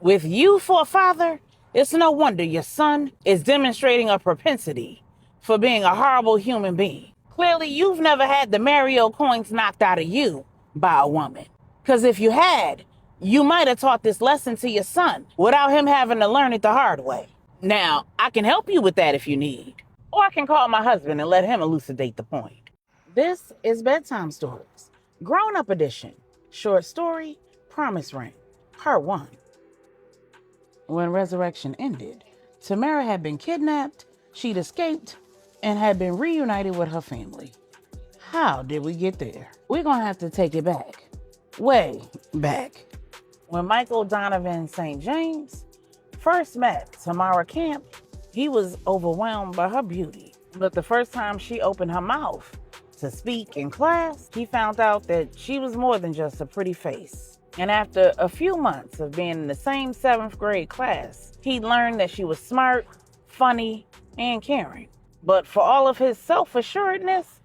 With you for a father, it's no wonder your son is demonstrating a propensity for being a horrible human being. Clearly, you've never had the Mario coins knocked out of you by a woman. Because if you had, you might have taught this lesson to your son without him having to learn it the hard way. Now, I can help you with that if you need. Or I can call my husband and let him elucidate the point. This is Bedtime Stories, Grown-Up Edition, Short Story, Promise Ring, Part 1. When resurrection ended, Tamara had been kidnapped, she'd escaped, and had been reunited with her family. How did we get there? We're gonna have to take it back. Way back. When Michael Donovan St. James first met Tamara Camp, he was overwhelmed by her beauty. But the first time she opened her mouth to speak in class, he found out that she was more than just a pretty face. And after a few months of being in the same 7th grade class, he learned that she was smart, funny, and caring. But for all of his self-assuredness,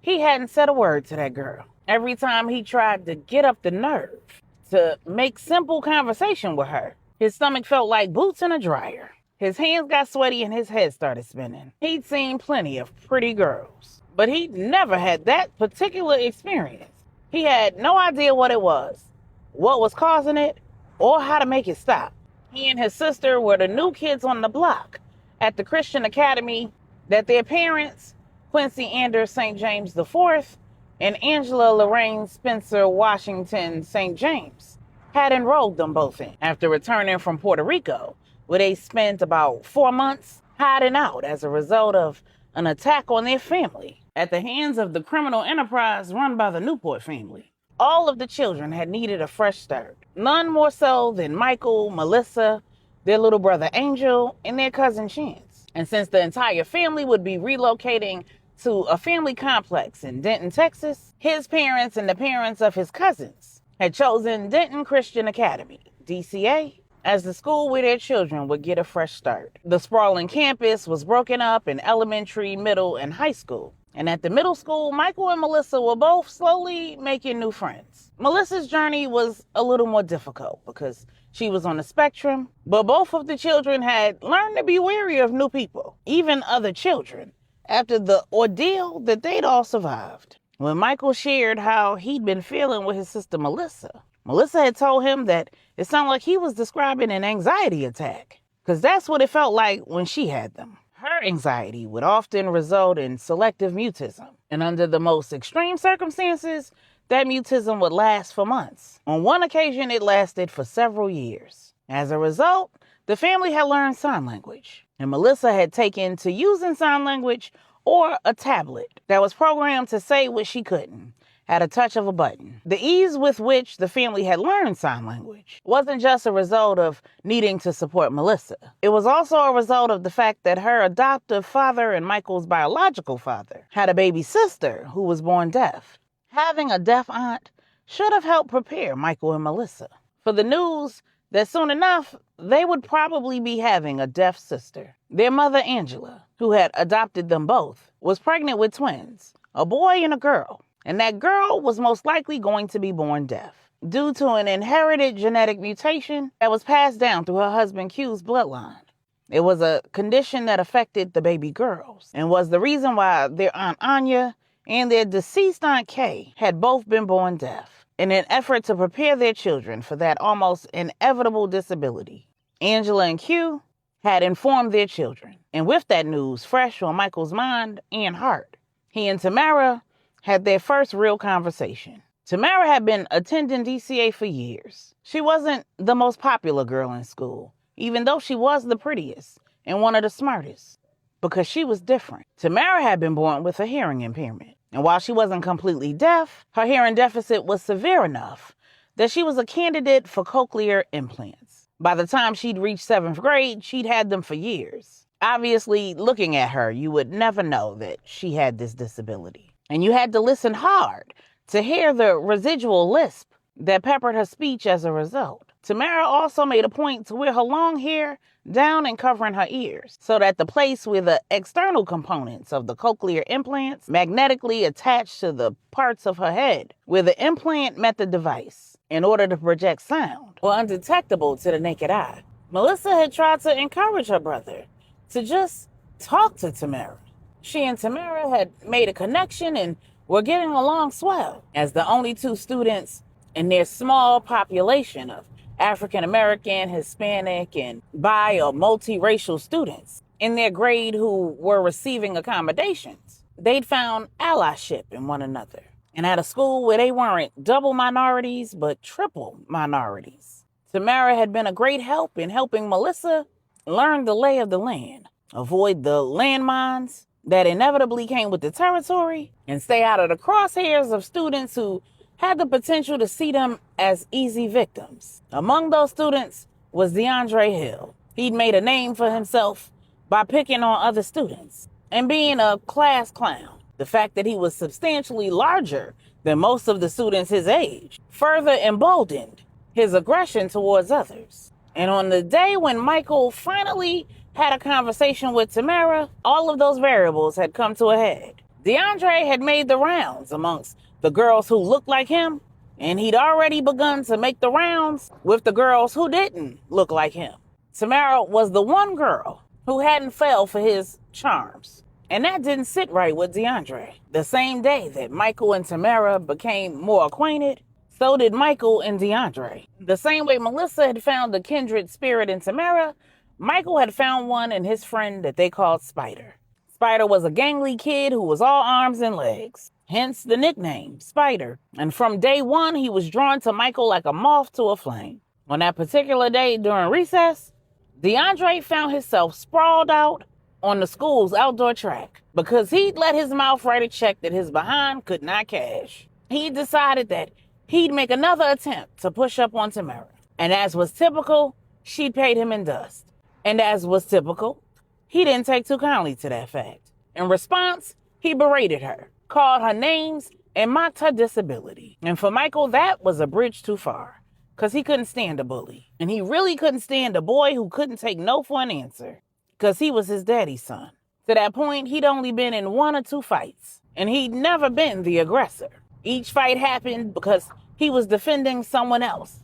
he hadn't said a word to that girl. Every time he tried to get up the nerve to make simple conversation with her, his stomach felt like boots in a dryer. His hands got sweaty and his head started spinning. He'd seen plenty of pretty girls, but he'd never had that particular experience. He had no idea what it was, what was causing it, or how to make it stop. He and his sister were the new kids on the block at the Christian academy that their parents, Quincy Anders St. James IV and Angela Lorraine Spencer Washington St. James, had enrolled them both in after returning from Puerto Rico, where they spent about 4 months hiding out as a result of an attack on their family at the hands of the criminal enterprise run by the Newport family. All of the children had needed a fresh start, none more so than Michael, Melissa, their little brother Angel, and their cousin Chance. And since the entire family would be relocating to a family complex in Denton, Texas, his parents and the parents of his cousins had chosen Denton Christian Academy, DCA, as the school where their children would get a fresh start. The sprawling campus was broken up in elementary, middle, and high school. And at the middle school, Michael and Melissa were both slowly making new friends. Melissa's journey was a little more difficult because she was on the spectrum, but both of the children had learned to be wary of new people, even other children, after the ordeal that they'd all survived. When Michael shared how he'd been feeling with his sister Melissa, Melissa had told him that it sounded like he was describing an anxiety attack, because that's what it felt like when she had them. Her anxiety would often result in selective mutism, and under the most extreme circumstances, that mutism would last for months. On one occasion, it lasted for several years. As a result, the family had learned sign language, and Melissa had taken to using sign language or a tablet that was programmed to say what she couldn't at a touch of a button. The ease with which the family had learned sign language wasn't just a result of needing to support Melissa. It was also a result of the fact that her adoptive father and Michael's biological father had a baby sister who was born deaf. Having a deaf aunt should have helped prepare Michael and Melissa for the news that soon enough they would probably be having a deaf sister. Their mother, Angela, who had adopted them both, was pregnant with twins, a boy and a girl. And that girl was most likely going to be born deaf due to an inherited genetic mutation that was passed down through her husband Q's bloodline. It was a condition that affected the baby girls and was the reason why their Aunt Anya and their deceased Aunt Kay had both been born deaf. In an effort to prepare their children for that almost inevitable disability, Angela and Q had informed their children. And with that news fresh on Michael's mind and heart, he and Tamara had their first real conversation. Tamara had been attending DCA for years. She wasn't the most popular girl in school, even though she was the prettiest and one of the smartest, because she was different. Tamara had been born with a hearing impairment, and while she wasn't completely deaf, her hearing deficit was severe enough that she was a candidate for cochlear implants. By the time she'd reached 7th grade, she'd had them for years. Obviously, looking at her, you would never know that she had this disability. And you had to listen hard to hear the residual lisp that peppered her speech as a result. Tamara also made a point to wear her long hair down and covering her ears so that the place where the external components of the cochlear implants magnetically attached to the parts of her head where the implant met the device. in order to project sound were undetectable to the naked eye. Melissa had tried to encourage her brother to just talk to Tamara. She and Tamara had made a connection and were getting along swell. As the only two students in their small population of African American, Hispanic, and bi or multiracial students in their grade who were receiving accommodations, they'd found allyship in one another. And at a school where they weren't double minorities, but triple minorities, Tamara had been a great help in helping Melissa learn the lay of the land, avoid the landmines that inevitably came with the territory, and stay out of the crosshairs of students who had the potential to see them as easy victims. Among those students was DeAndre Hill. He'd made a name for himself by picking on other students and being a class clown. The fact that he was substantially larger than most of the students his age further emboldened his aggression towards others. And on the day when Michael finally had a conversation with Tamara, all of those variables had come to a head. DeAndre had made the rounds amongst the girls who looked like him, and he'd already begun to make the rounds with the girls who didn't look like him. Tamara was the one girl who hadn't fell for his charms, and that didn't sit right with DeAndre. The same day that Michael and Tamara became more acquainted, so did Michael and DeAndre. The same way Melissa had found a kindred spirit in Tamara, Michael had found one in his friend that they called Spider. Spider was a gangly kid who was all arms and legs, hence the nickname, Spider. And from day one, he was drawn to Michael like a moth to a flame. On that particular day during recess, DeAndre found himself sprawled out on the school's outdoor track because he'd let his mouth write a check that his behind could not cash. He decided that he'd make another attempt to push up on Tamara. And as was typical, she'd paid him in dust. And as was typical, he didn't take too kindly to that fact. In response, he berated her, called her names, and mocked her disability. And for Michael, that was a bridge too far, because he couldn't stand a bully. And he really couldn't stand a boy who couldn't take no for an answer, because he was his daddy's son. To that point, he'd only been in 1 or 2 fights, and he'd never been the aggressor. Each fight happened because he was defending someone else,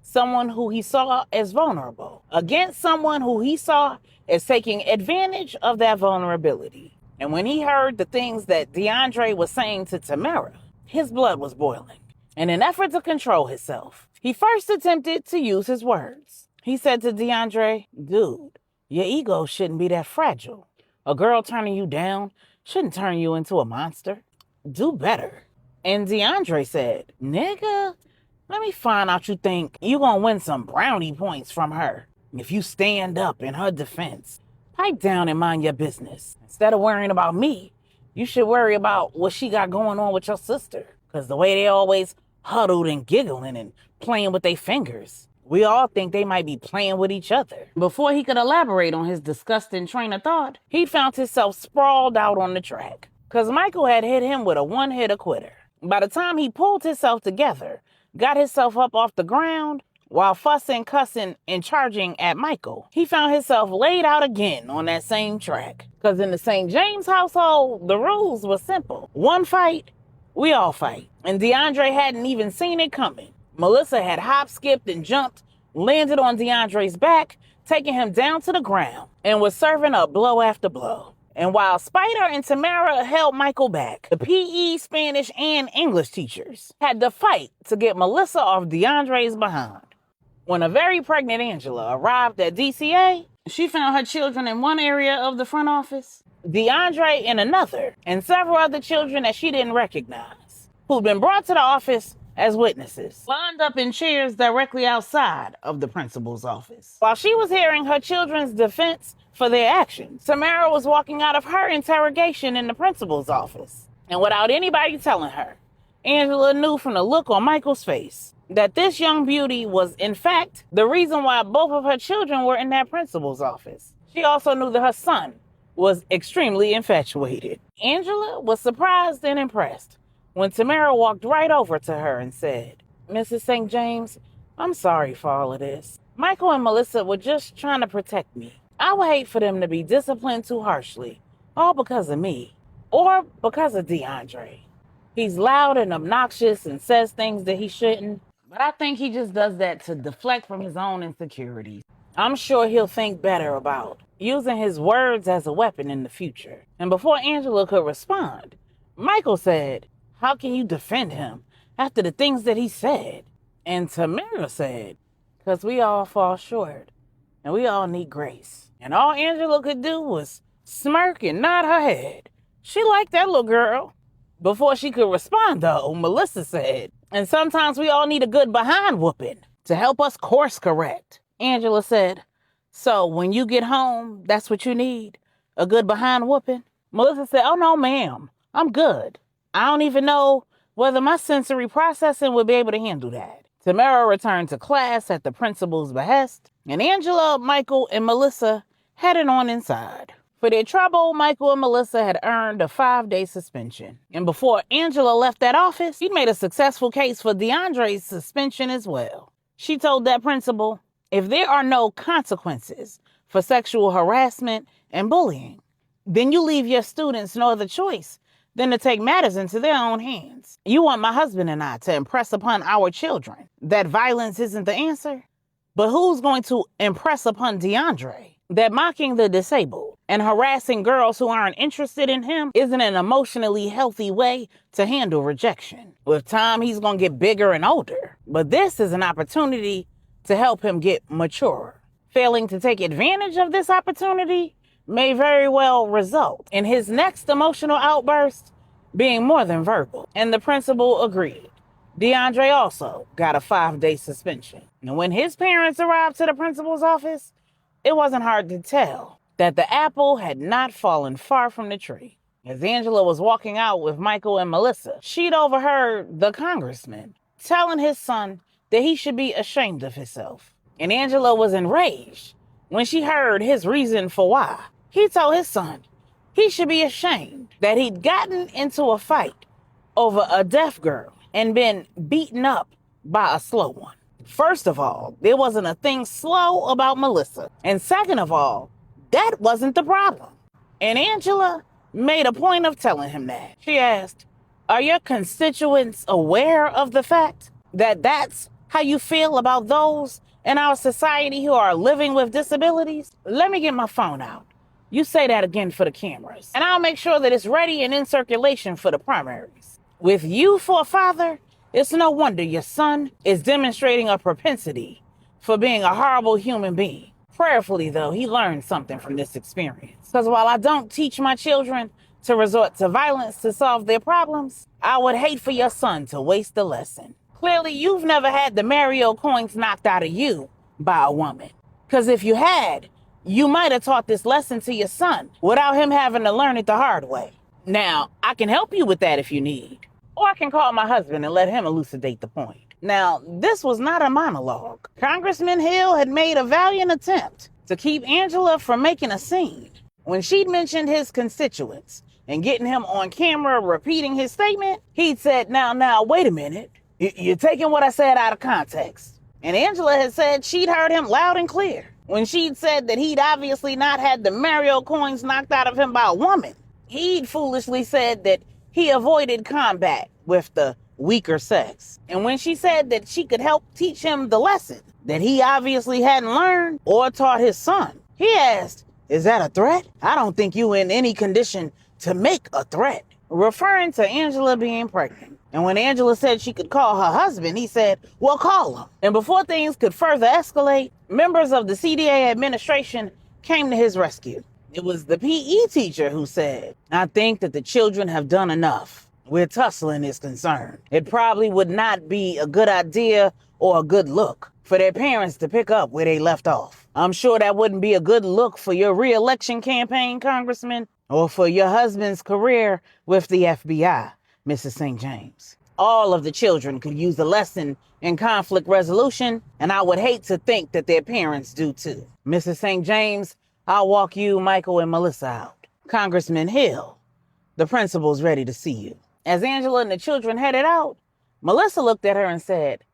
someone who he saw as vulnerable, against someone who he saw as taking advantage of that vulnerability. And when he heard the things that DeAndre was saying to Tamara, his blood was boiling. In an effort to control himself, he first attempted to use his words. He said to DeAndre, "Dude, your ego shouldn't be that fragile. A girl turning you down shouldn't turn you into a monster. Do better." And DeAndre said, "Nigga, let me find out you think you gonna win some brownie points from her if you stand up in her defense. Pipe down and mind your business. Instead of worrying about me, you should worry about what she got going on with your sister. Because the way they always huddled and giggling and playing with their fingers, we all think they might be playing with each other." Before he could elaborate on his disgusting train of thought, he found himself sprawled out on the track, because Michael had hit him with a one-hitter quitter. By the time he pulled himself together, got himself up off the ground, while fussing, cussing, and charging at Michael, he found himself laid out again on that same track. Because in the St. James household, the rules were simple. One fight, we all fight. And DeAndre hadn't even seen it coming. Melissa had hop, skipped, and jumped, landed on DeAndre's back, taking him down to the ground, and was serving up blow after blow. And while Spider and Tamara held Michael back, the PE, Spanish, and English teachers had to fight to get Melissa off DeAndre's behind. When a very pregnant Angela arrived at DCA, she found her children in one area of the front office, DeAndre in another, and several other children that she didn't recognize, who'd been brought to the office as witnesses, lined up in chairs directly outside of the principal's office. While she was hearing her children's defense for their actions, Tamara was walking out of her interrogation in the principal's office. And without anybody telling her, Angela knew from the look on Michael's face that this young beauty was, in fact, the reason why both of her children were in that principal's office. She also knew that her son was extremely infatuated. Angela was surprised and impressed when Tamara walked right over to her and said, "Mrs. St. James, I'm sorry for all of this. Michael and Melissa were just trying to protect me. I would hate for them to be disciplined too harshly, all because of me, or because of DeAndre. He's loud and obnoxious and says things that he shouldn't. But I think he just does that to deflect from his own insecurities. I'm sure he'll think better about using his words as a weapon in the future. And before Angela could respond, Michael said, "How can you defend him after the things that he said?" And Tamara said, "Because we all fall short and we all need grace." And all Angela could do was smirk and nod her head. She liked that little girl. Before she could respond, though, Melissa said, "And sometimes we all need a good behind whooping to help us course correct." Angela said, "So when you get home, that's what you need? A good behind whooping?" Melissa said, "Oh, no, ma'am. I'm good. I don't even know whether my sensory processing would be able to handle that." Tamara returned to class at the principal's behest, and Angela, Michael, and Melissa headed on inside. For their trouble, Michael and Melissa had earned a 5-day suspension. And before Angela left that office, she'd made a successful case for DeAndre's suspension as well. She told that principal, if there are no consequences for sexual harassment and bullying, then you leave your students no other choice than to take matters into their own hands. You want my husband and I to impress upon our children that violence isn't the answer? But who's going to impress upon DeAndre that mocking the disabled and harassing girls who aren't interested in him isn't an emotionally healthy way to handle rejection? With time, he's going to get bigger and older. But this is an opportunity to help him get mature. Failing to take advantage of this opportunity may very well result in his next emotional outburst being more than verbal. And the principal agreed. DeAndre also got a 5-day suspension. And when his parents arrived to the principal's office, it wasn't hard to tell that the apple had not fallen far from the tree. As Angela was walking out with Michael and Melissa, she'd overheard the congressman telling his son that he should be ashamed of himself. And Angela was enraged when she heard his reason for why. He told his son he should be ashamed that he'd gotten into a fight over a deaf girl and been beaten up by a slow one. First of all, there wasn't a thing slow about Melissa. And second of all, that wasn't the problem. And Angela made a point of telling him that. She asked, "Are your constituents aware of the fact that that's how you feel about those in our society who are living with disabilities?" Let me get my phone out. You say that again for the cameras, and I'll make sure that it's ready and in circulation for the primaries. With you for a father, it's no wonder your son is demonstrating a propensity for being a horrible human being. Prayerfully, though, he learned something from this experience. Because while I don't teach my children to resort to violence to solve their problems, I would hate for your son to waste the lesson. Clearly, you've never had the Mario coins knocked out of you by a woman. Because if you had, you might have taught this lesson to your son without him having to learn it the hard way. Now, I can help you with that if you need. Or I can call my husband and let him elucidate the point. Now, this was not a monologue. Congressman Hill had made a valiant attempt to keep Angela from making a scene. When she'd mentioned his constituents and getting him on camera repeating his statement, he'd said, now, wait a minute. You're taking what I said out of context. And Angela had said she'd heard him loud and clear when she'd said that he'd obviously not had the Mario coins knocked out of him by a woman. He'd foolishly said that he avoided combat with the weaker sex. And when she said that she could help teach him the lesson that he obviously hadn't learned or taught his son, he asked, "Is that a threat? I don't think you in any condition to make a threat," referring to Angela being pregnant. And when Angela said she could call her husband, he said, "Well, call him." And before things could further escalate, members of the CDA administration came to his rescue. It was the PE teacher who said, "I think that the children have done enough where tussling is concerned. It probably would not be a good idea or a good look for their parents to pick up where they left off. I'm sure that wouldn't be a good look for your re-election campaign, Congressman, or for your husband's career with the FBI, Mrs. St. James. All of the children could use a lesson in conflict resolution, and I would hate to think that their parents do too. Mrs. St. James, I'll walk you, Michael, and Melissa out. Congressman Hill, the principal's ready to see you." As Angela and the children headed out, Melissa looked at her and said,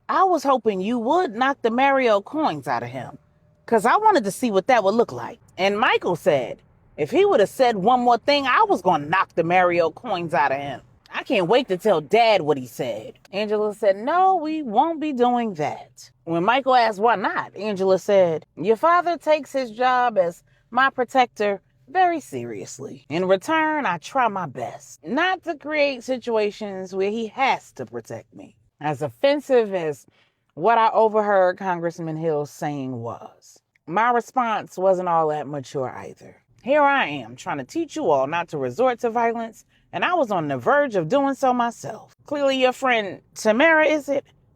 "I was hoping you would knock the Mario coins out of him, because I wanted to see what that would look like." And Michael said, if he would have said one more thing, I was going to knock the Mario coins out of him. I can't wait to tell Dad what he said. Angela said, no, we won't be doing that. When Michael asked why not, Angela said, your father takes his job as my protector very seriously. In return, I try my best not to create situations where he has to protect me. As offensive as what I overheard Congressman Hill saying was, my response wasn't all that mature either. Here I am trying to teach you all not to resort to violence, and I was on the verge of doing so myself. Clearly your friend Tamara,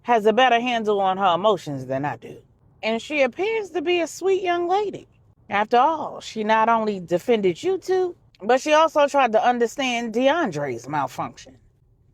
has a better handle on her emotions than I do. And she appears to be a sweet young lady. After all, she not only defended you two, but she also tried to understand DeAndre's malfunction.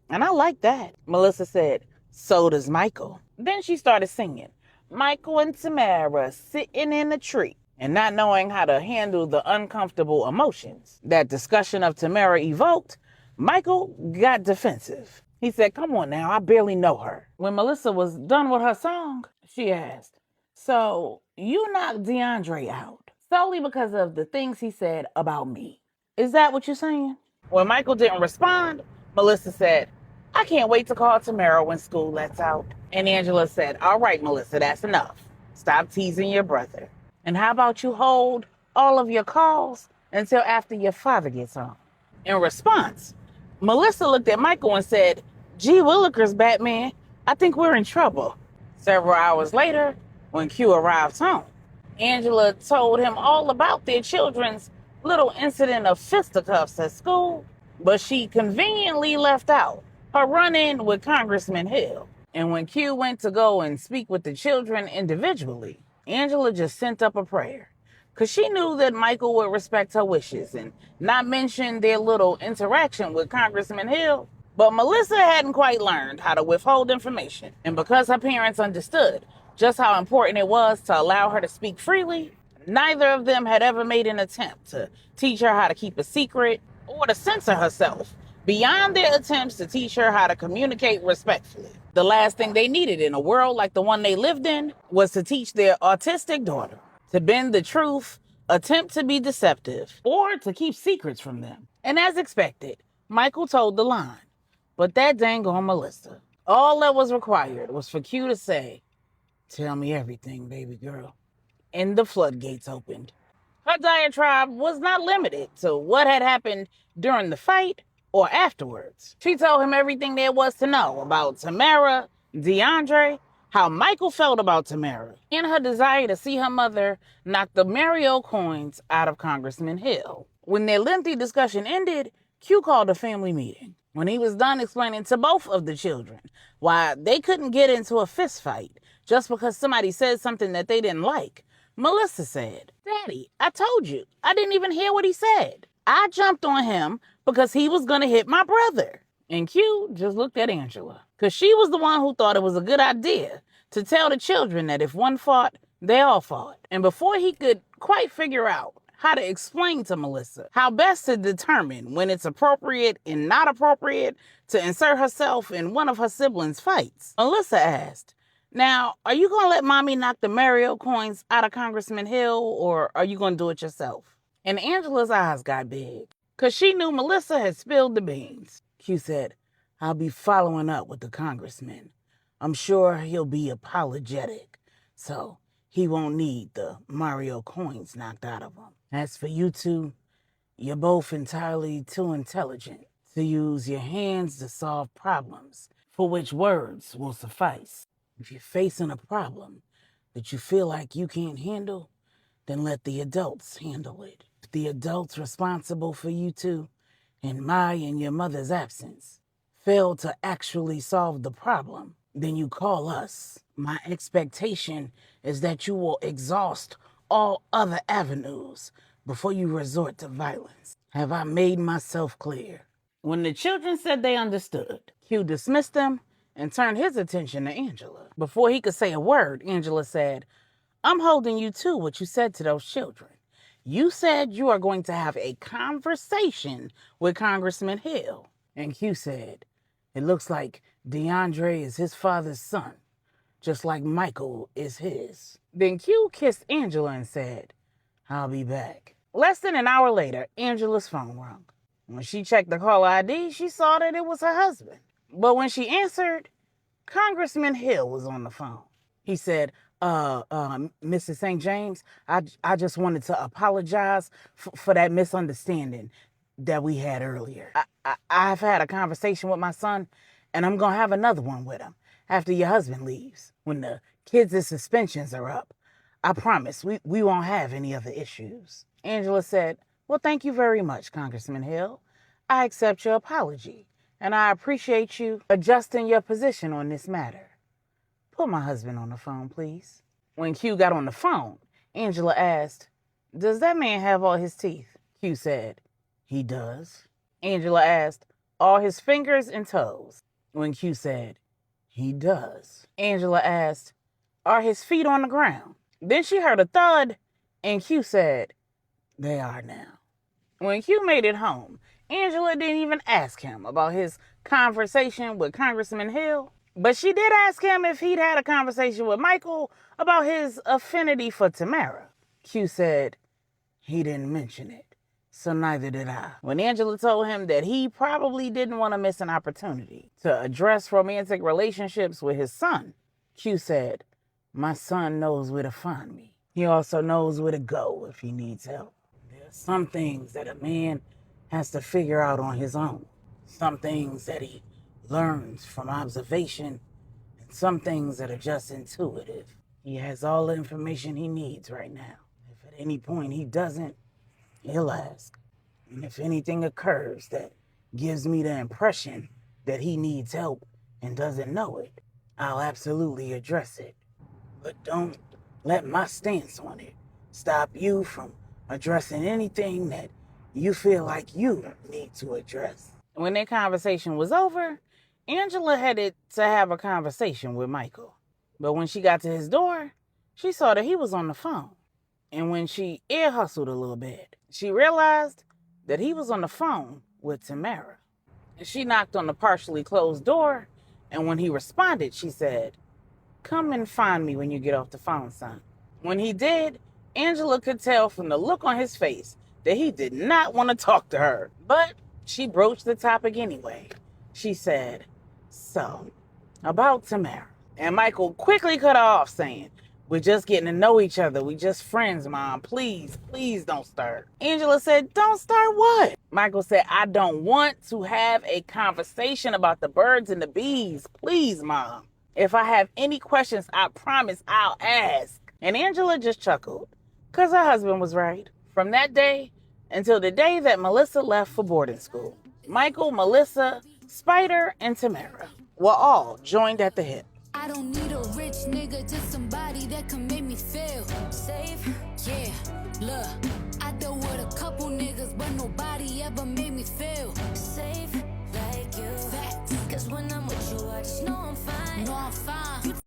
And I like that. Melissa said, so does Michael. Then she started singing, Michael and Tamara sitting in a tree, and not knowing how to handle the uncomfortable emotions that discussion of Tamara evoked, Michael got defensive. He said, come on now, I barely know her. When Melissa was done with her song, she asked, so you knocked DeAndre out solely because of the things he said about me. Is that what you're saying? When Michael didn't respond, Melissa said, I can't wait to call Tamara when school lets out. And Angela said, all right, Melissa, that's enough. Stop teasing your brother. And how about you hold all of your calls until after your father gets home? In response, Melissa looked at Michael and said, gee willikers, Batman, I think we're in trouble. Several hours later, when Q arrived home, Angela told him all about their children's little incident of fisticuffs at school, but she conveniently left out her run-in with Congressman Hill. And when Q went to go and speak with the children individually, Angela just sent up a prayer, because she knew that Michael would respect her wishes and not mention their little interaction with Congressman Hill. But Melissa hadn't quite learned how to withhold information. And because her parents understood just how important it was to allow her to speak freely, neither of them had ever made an attempt to teach her how to keep a secret or to censor herself, beyond their attempts to teach her how to communicate respectfully. The last thing they needed in a world like the one they lived in was to teach their autistic daughter to bend the truth, attempt to be deceptive, or to keep secrets from them. And as expected, Michael told the line, but that dang on Melissa. All that was required was for Q to say, tell me everything, baby girl. And the floodgates opened. Her diatribe was not limited to what had happened during the fight or afterwards. She told him everything there was to know about Tamara, DeAndre, how Michael felt about Tamara, and her desire to see her mother knock the Mario coins out of Congressman Hill. When their lengthy discussion ended, Q called a family meeting. When he was done explaining to both of the children why they couldn't get into a fist fight just because somebody said something that they didn't like, Melissa said, Daddy, I told you, I didn't even hear what he said. I jumped on him because he was going to hit my brother. And Q just looked at Angela, because she was the one who thought it was a good idea to tell the children that if one fought, they all fought. And before he could quite figure out how to explain to Melissa how best to determine when it's appropriate and not appropriate to insert herself in one of her siblings' fights, Melissa asked, now, are you going to let mommy knock the Mario coins out of Congressman Hill, or are you going to do it yourself? And Angela's eyes got big, because she knew Melissa had spilled the beans. Q said, I'll be following up with the congressman. I'm sure he'll be apologetic, so he won't need the Mario coins knocked out of him. As for you two, you're both entirely too intelligent to use your hands to solve problems for which words will suffice. If you're facing a problem that you feel like you can't handle, then let the adults handle it. If the adults responsible for you two, in my and your mother's absence, fail to actually solve the problem, then you call us. My expectation is that you will exhaust all other avenues before you resort to violence. Have I made myself clear? When the children said they understood, Q dismissed them and turned his attention to Angela. Before he could say a word, Angela said, I'm holding you to what you said to those children. You said you are going to have a conversation with Congressman Hill. And Q said, it looks like DeAndre is his father's son, just like Michael is his. Then Q kissed Angela and said, I'll be back. Less than an hour later, Angela's phone rang. When she checked the caller ID, she saw that it was her husband. But when she answered, Congressman Hill was on the phone. He said, Mrs. St. James, I just wanted to apologize for that misunderstanding that we had earlier. I've had a conversation with my son, and I'm going to have another one with him after your husband leaves, when the kids' suspensions are up. I promise we won't have any other issues. Angela said, well, thank you very much, Congressman Hill. I accept your apology, and I appreciate you adjusting your position on this matter. Put my husband on the phone, please. When Q got on the phone, Angela asked, does that man have all his teeth? Q said, he does. Angela asked, all his fingers and toes? When Q said, he does. Angela asked, are his feet on the ground? Then she heard a thud, and Q said, they are now. When Q made it home, Angela didn't even ask him about his conversation with Congressman Hill, but she did ask him if he'd had a conversation with Michael about his affinity for Tamara. Q said, he didn't mention it, so neither did I. When Angela told him that he probably didn't want to miss an opportunity to address romantic relationships with his son, Q said, my son knows where to find me. He also knows where to go if he needs help. There are some things that a man has to figure out on his own. Some things that he learns from observation, and some things that are just intuitive. He has all the information he needs right now. If at any point he doesn't, he'll ask. And if anything occurs that gives me the impression that he needs help and doesn't know it, I'll absolutely address it. But don't let my stance on it stop you from addressing anything that you feel like you need to address. When their conversation was over, Angela headed to have a conversation with Michael. But when she got to his door, she saw that he was on the phone. And when she ear hustled a little bit, she realized that he was on the phone with Tamara. And she knocked on the partially closed door, and when he responded, she said, come and find me when you get off the phone, son. When he did, Angela could tell from the look on his face that he did not want to talk to her. But she broached the topic anyway. She said, so, about Tamara. And Michael quickly cut her off, saying, we're just getting to know each other. We just friends, Mom. Please don't start. Angela said, don't start what? Michael said, I don't want to have a conversation about the birds and the bees. Please, Mom. If I have any questions, I promise I'll ask. And Angela just chuckled, because her husband was right. From that day until the day that Melissa left for boarding school, Michael, Melissa, Spider, and Tamara were all joined at the hip. I don't need a rich nigga, just somebody that can make me feel safe. Yeah, look, I dealt with a couple niggas, but nobody ever made me feel safe like you. Facts, cause when I'm with you, I just know I'm fine.